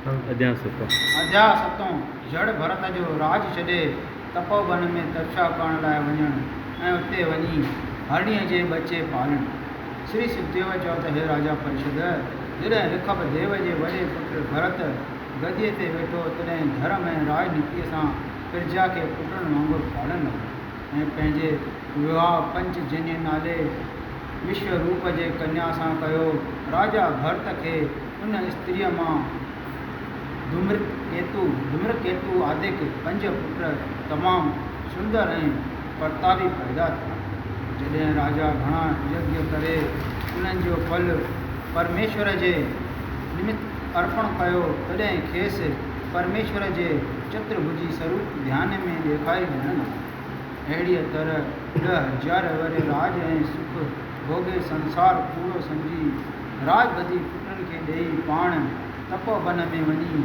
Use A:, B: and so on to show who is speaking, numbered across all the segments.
A: अध्याय सतों
B: जड़ भरत जो राज छॾे तपोवन में तपस्या करण लाइ वञण ऐं उते वञी हरणीअ जे बचे पालण। श्री सुखदेव चयो त हे राजा परिषद, जॾहिं ऋखभ देव जे वॾे पुत्र भरत गदीअ ते वेठो तॾहिं धर्म ऐं राजनीतिअ सां प्रजा खे पुटनि वांगुरु पालण लॻो ऐं पंहिंजे विवाह पंचजन्य नाले विश्वरूप जे कन्या सां कयो। राजा भरत खे उन स्त्रीअ मां धूम्रकेतु आदिक 5 पुत्र तमामु सुंदर ऐं प्रतापी पैदा थिया। जॾहिं राजा घणा यज्ञ करे उन्हनि जो फल परमेश्वर जे निमित्त अर्पण कयो, तॾहिं खेसि परमेश्वर जे चतुर्भुजी स्वरूप ध्यान में ॾेखारी ॾियणु लॻो। अहिड़ीअ तरह 10,000 वरे राज ऐं सुख भोगे संसार पूरो सम्झी राजगदी पुटनि खे ॾेई पाण तपोवन में वञी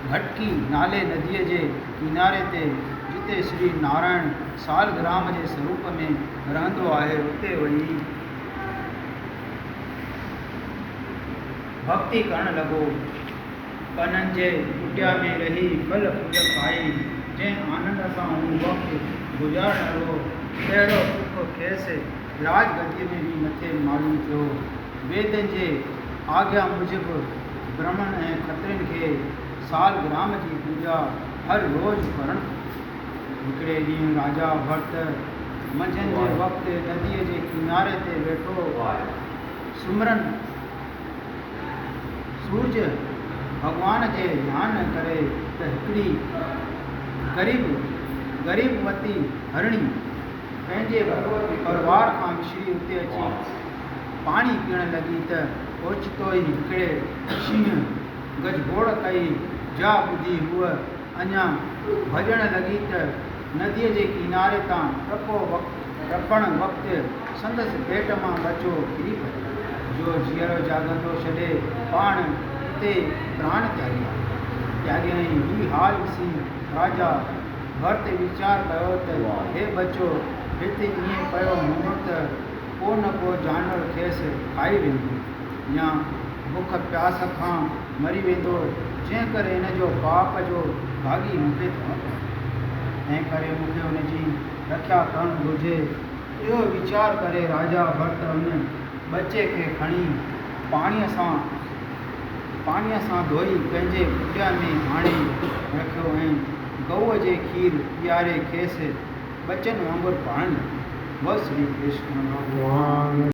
B: भटकी नाले नदीअ जे किनारे ते जिते श्री नारायण सालग्राम जे स्वरूप में रहंदो आहे उते वञी भक्ति करण लॻो। पननि जे कुटिया में रही फल फूल खाई जंहिं आनंद सां हू वक़्तु गुज़ारणो अहिड़ो सुख खेसि राजगदीअ में बि नथे मालूम थियो। वेदनि जे आज्ञा मूजिबि ब्राह्मण ऐं खत्रियुनि खे सालग्राम जी पूजा हर रोज़ करणु। हिकिड़े ॾींहुं राजा भरत मंझंदि जे वक़्तु नदीअ जे किनारे ते वेठो सुमरन सूरज भॻवान जे ध्यान करे त हिकिड़ी ग़रीबवती हरणी पंहिंजे परिवार खां विछड़ी उते अची पाणी पीअण लॻी त ओचितो ई हिकिड़े शींहं गजगोड़ कई। जा ॿुधी हूअ अञा भॼण लॻी त नदीअ जे किनारे तां टपण वक़्तु संदसि पेट मां बचो किरी पियो, जो जीअरो जाॻंदो छॾे पाण उते प्राण त्यागियईं। ही हाल ॾिसी राजा भरत वीचार कयो त हे बचो, हिते ईअं पियो हूंदो त को न को जानवर खेसि खाई वेंदो या बुख प्यास खां मरी वेंदो, जंहिं करे इन जो पाप जो भागी मूंखे थियो। तंहिं करे मूंखे हुनजी रक्षा करणु घुरिजे। इहो वीचार करे राजा भरत हुन बचे खे खणी पाणीअ सां धोई पंहिंजे कुटिया में आणे रखियो ऐं गऊअ जे खीर पीआरे खेसि बचनि वांगुरु पालण लॻो। बसि श्री कृष्ण भॻवान।